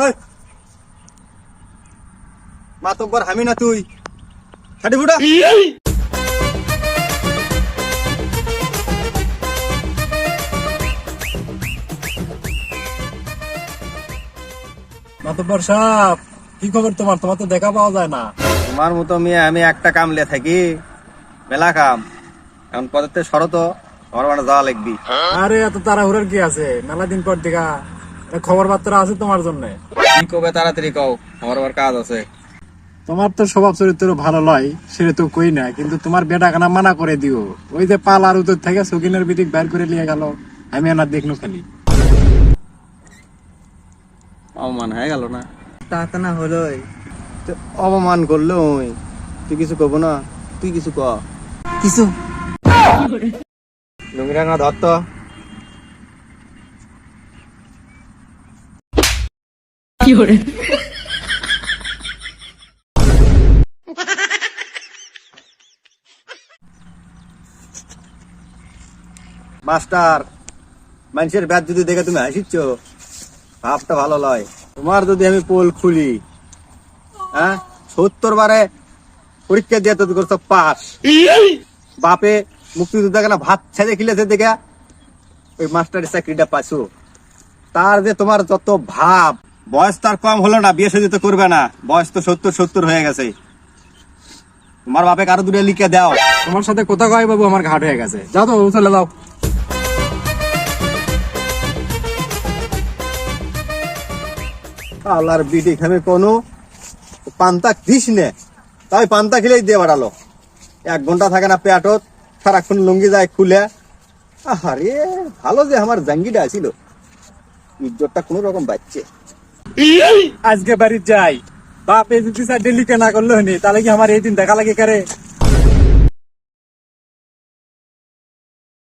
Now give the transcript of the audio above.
ওই মাতব্বর আমি না তুই হাঁটি ফুটা মাতব্বর সাহেব, কি খবর তোমার? তোমার তো দেখা পাওয়া যায় না। তোমার মতো মেয়ে আমি একটা কাম লিয়ে থাকি, মেলা কাম। এখন পদের শরত আমার মানে যাওয়া লাগবি। আরে এত তাড়াহুড়ার কি আছে? মেলা দিন পর দেখা খবর বার্তা আছে তোমার জন্য। কি কবে তাড়াতাড়ি কও, আমার আবার কাজ আছে। তোমার তো স্বভাব চরিত্র ভালো লয়, সেটা তো কই না, কিন্তু তোমার বেটা কানা মানা করে দিও। ওই যে পাল আর উত্তর থেকে সকিনের বিদিক বাইর করে নিয়ে গেল, আমি এনার দেখনু খালি। অপমান হয়ে গেল না? তা না হলোই। অপমান করলো তুই কিছু কব না, তুই কিছু ক। কিছু লুঙ্গিরাঙা ধরত মাস্টার, মানুষের ব্যাট যদি দেখে তুমি হাসিচ্ছ, ভাবটা ভালো লয়। তোমার যদি আমি পোল খুলি, হ্যাঁ 70 বারে পরীক্ষা দিয়ে তো করছো পাস, বাপে মুক্তিযোদ্ধা কেন ভাত ছেড়ে খিলেছে দেখে ওই মাস্টারের চাকরিটা পাইছো। তার যে তোমার যত ভাব, বয়স তার কম হলো না, বিয়ে শাদী তো করবে না, বয়স তো 70 হয়ে গেছে। তোমার বাপে কারো দূরে লিখে দাও। তোমার সাথে কথা কয় বাবু, আমার ঘাট হয়ে গেছে। যাও তো, চলে যাও। আল্লাহর বিটি খাবে কোনো পান্তা দিস নে, তাই পান্তা খেলেই দিয়ে বাড়ালো। 1 ঘন্টা থাকে না পেটত, সারাক্ষণ লুঙ্গি যায় খুলে। আরে ভালো যে আমার জাঙ্গিটা ছিল, ইজ্জতটা কোন রকম বাচ্চে। আজকে বাড়ি যাই, বাপ এই যদি লিখে না করলো হনি, তাহলে কি আমার এই দিন দেখা লাগে কারে?